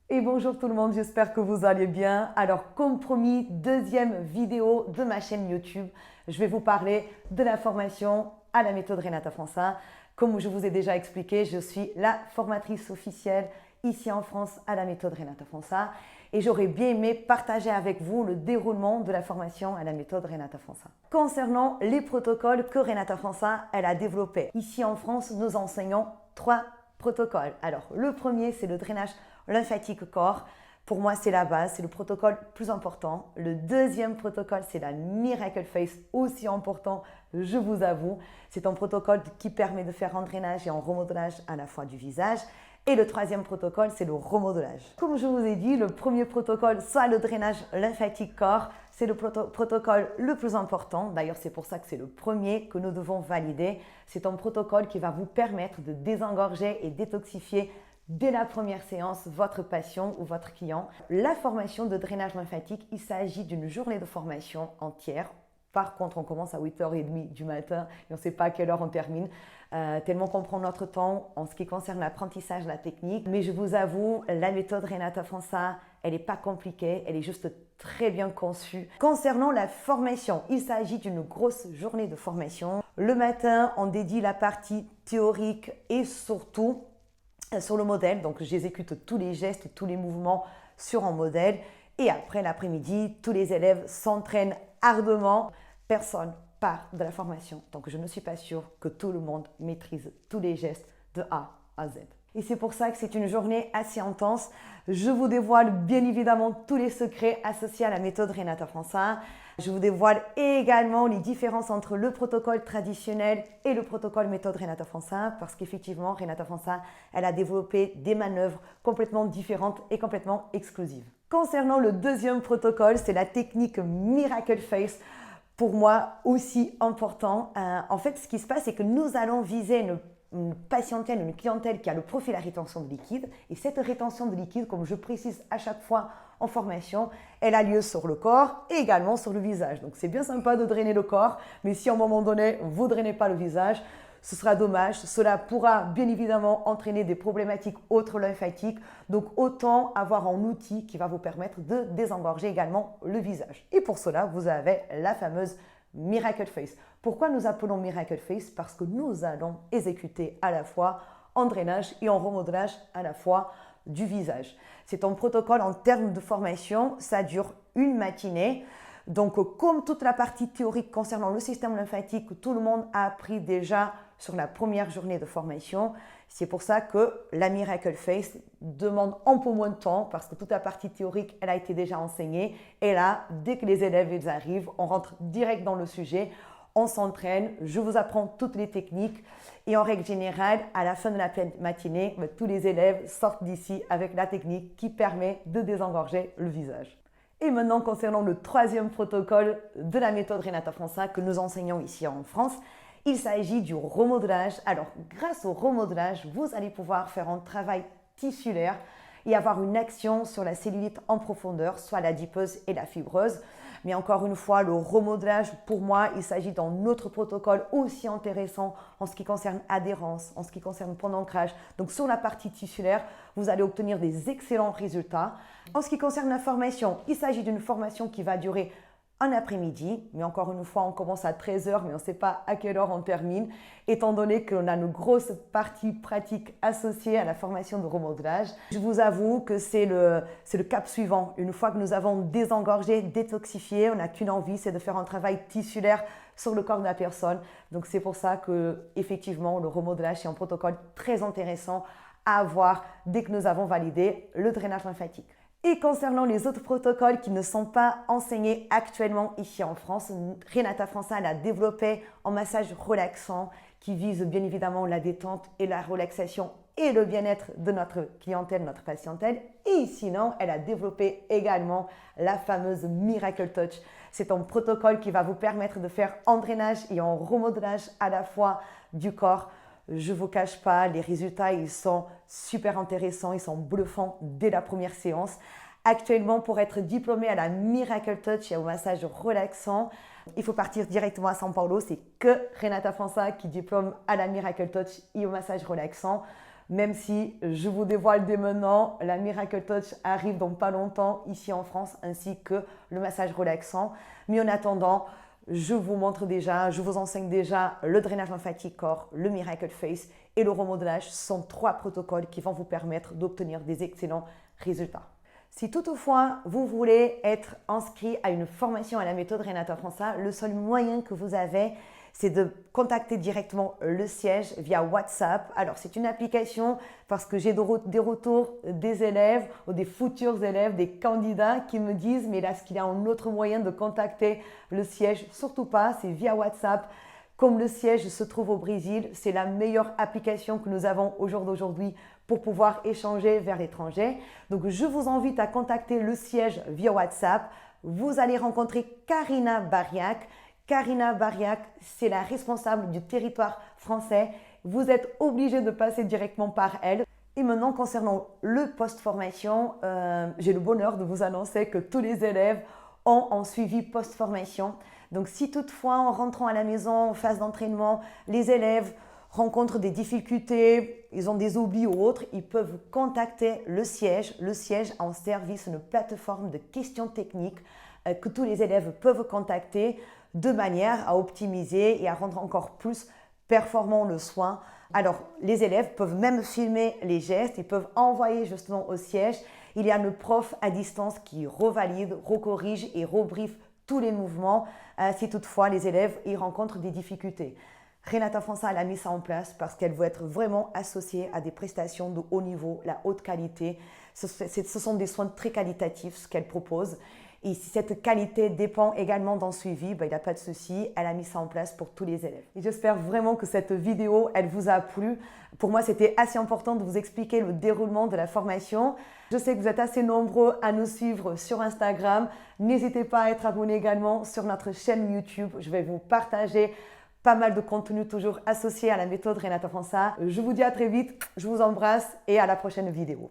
Et bonjour tout le monde, j'espère que vous allez bien. Alors comme promis, deuxième vidéo de ma chaîne YouTube. Je vais vous parler de la formation à la méthode Renata Fansa. Comme je vous ai déjà expliqué, je suis la formatrice officielle ici en France à la méthode Renata Fansa. Et j'aurais bien aimé partager avec vous le déroulement de la formation à la méthode Renata Fansa. Concernant les protocoles que Renata Fansa elle a développés, ici en France, nous enseignons 3 protocoles. Alors le premier, c'est le drainage lymphatique corps. Pour moi, c'est la base, c'est le protocole plus important. Le deuxième protocole, c'est la Miracle Face, aussi important, je vous avoue. C'est un protocole qui permet de faire un drainage et un remodelage à la fois du visage. Et le troisième protocole, c'est le remodelage. Comme je vous ai dit, le premier protocole, soit le drainage lymphatique corps, c'est le protocole le plus important. D'ailleurs, c'est pour ça que c'est le premier que nous devons valider. C'est un protocole qui va vous permettre de désengorger et détoxifier dès la première séance votre patient ou votre client. La formation de drainage lymphatique, il s'agit d'une journée de formation entière. Par contre, on commence à 8h30 du matin et on ne sait pas à quelle heure on termine, tellement qu'on prend notre temps en ce qui concerne l'apprentissage, la technique. Mais je vous avoue, la méthode Renata Fansa, elle n'est pas compliquée, elle est juste très bien conçue. Concernant la formation, il s'agit d'une grosse journée de formation. Le matin, on dédie la partie théorique et surtout sur le modèle. Donc, j'exécute tous les gestes, tous les mouvements sur un modèle. Et après l'après-midi, tous les élèves s'entraînent ardemment. Personne part de la formation. Donc, je ne suis pas sûre que tout le monde maîtrise tous les gestes de A à Z. Et c'est pour ça que c'est une journée assez intense. Je vous dévoile bien évidemment tous les secrets associés à la méthode Renata Fansa. Je vous dévoile également les différences entre le protocole traditionnel et le protocole méthode Renata Fansa parce qu'effectivement, Renata Fansa, elle a développé des manœuvres complètement différentes et complètement exclusives. Concernant le deuxième protocole, c'est la technique Miracle Face. Pour moi, aussi important. En fait, ce qui se passe, c'est que nous allons viser une patientèle, une clientèle qui a le profil à rétention de liquide. Et cette rétention de liquide, comme je précise à chaque fois en formation, elle a lieu sur le corps et également sur le visage. Donc, c'est bien sympa de drainer le corps, mais si à un moment donné, vous ne drainez pas le visage, ce sera dommage. Cela pourra bien évidemment entraîner des problématiques autres lymphatiques. Donc, autant avoir un outil qui va vous permettre de désengorger également le visage. Et pour cela, vous avez la fameuse Miracle Face. Pourquoi nous appelons Miracle Face? Parce que nous allons exécuter à la fois en drainage et en remodelage à la fois du visage. C'est un protocole en termes de formation, ça dure une matinée. Donc, comme toute la partie théorique concernant le système lymphatique, tout le monde a appris déjà sur la première journée de formation. C'est pour ça que la Miracle Face demande un peu moins de temps parce que toute la partie théorique, elle a été déjà enseignée. Et là, dès que les élèves ils arrivent, on rentre direct dans le sujet, on s'entraîne, je vous apprends toutes les techniques. Et en règle générale, à la fin de la matinée, tous les élèves sortent d'ici avec la technique qui permet de désengorger le visage. Et maintenant, concernant le troisième protocole de la méthode Renata Fansa que nous enseignons ici en France, il s'agit du remodelage. Alors, grâce au remodelage, vous allez pouvoir faire un travail tissulaire et avoir une action sur la cellulite en profondeur, soit l'adipeuse et la fibreuse. Mais encore une fois, le remodelage, pour moi, il s'agit d'un autre protocole aussi intéressant en ce qui concerne adhérence, en ce qui concerne point d'ancrage. Donc, sur la partie tissulaire, vous allez obtenir des excellents résultats. En ce qui concerne la formation, il s'agit d'une formation qui va durer un après-midi, mais encore une fois, on commence à 13h, mais on ne sait pas à quelle heure on termine, étant donné qu'on a une grosse partie pratique associée à la formation de remodelage. Je vous avoue que c'est le cap suivant. Une fois que nous avons désengorgé, détoxifié, on n'a qu'une envie, c'est de faire un travail tissulaire sur le corps de la personne. Donc c'est pour ça que, effectivement, le remodelage est un protocole très intéressant à avoir dès que nous avons validé le drainage lymphatique. Et concernant les autres protocoles qui ne sont pas enseignés actuellement ici en France, Renata Fansa a développé un massage relaxant qui vise bien évidemment la détente et la relaxation et le bien-être de notre clientèle, notre patientèle. Et sinon, elle a développé également la fameuse Miracle Touch. C'est un protocole qui va vous permettre de faire un drainage et un remodelage à la fois du corps. Je ne vous cache pas, les résultats, ils sont super intéressants, ils sont bluffants dès la première séance. Actuellement, pour être diplômé à la Miracle Touch et au massage relaxant, il faut partir directement à São Paulo. C'est que Renata Fansa qui diplôme à la Miracle Touch et au massage relaxant. même si je vous dévoile dès maintenant, la Miracle Touch arrive dans pas longtemps ici en France, ainsi que le massage relaxant. Mais en attendant, je vous montre déjà, je vous enseigne déjà le drainage lymphatique corps, le Miracle Face et le remodelage. Ce sont 3 protocoles qui vont vous permettre d'obtenir des excellents résultats. Si toutefois vous voulez être inscrit à une formation à la méthode Renata França, le seul moyen que vous avez, c'est de contacter directement le siège via WhatsApp. Alors, c'est une application parce que j'ai des retours des élèves ou des futurs élèves, des candidats qui me disent « Mais là, est-ce qu'il y a un autre moyen de contacter le siège ?» Surtout pas, c'est via WhatsApp. Comme le siège se trouve au Brésil, c'est la meilleure application que nous avons au jour d'aujourd'hui pour pouvoir échanger vers l'étranger. Donc, je vous invite à contacter le siège via WhatsApp. Vous allez rencontrer Karina Bariac. Karina Bariac, c'est la responsable du territoire français. Vous êtes obligé de passer directement par elle. Et maintenant, concernant le post-formation, j'ai le bonheur de vous annoncer que tous les élèves ont un suivi post-formation. Donc, si toutefois, en rentrant à la maison, en phase d'entraînement, les élèves rencontrent des difficultés, ils ont des oublis ou autres, ils peuvent contacter le siège. Le siège a en service une plateforme de questions techniques que tous les élèves peuvent contacter de manière à optimiser et à rendre encore plus performant le soin. Alors, les élèves peuvent même filmer les gestes, ils peuvent envoyer justement au siège. Il y a le prof à distance qui revalide, recorrige et rebriefe tous les mouvements si toutefois les élèves y rencontrent des difficultés. Renata França a mis ça en place parce qu'elle veut être vraiment associée à des prestations de haut niveau, la haute qualité. Ce sont des soins très qualitatifs, ce qu'elle propose. Et si cette qualité dépend également d'un suivi, il n'y a pas de souci, elle a mis ça en place pour tous les élèves. Et j'espère vraiment que cette vidéo, elle vous a plu. Pour moi, c'était assez important de vous expliquer le déroulement de la formation. Je sais que vous êtes assez nombreux à nous suivre sur Instagram. N'hésitez pas à être abonné également sur notre chaîne YouTube. Je vais vous partager pas mal de contenu toujours associé à la méthode Renata França. Je vous dis à très vite, je vous embrasse et à la prochaine vidéo.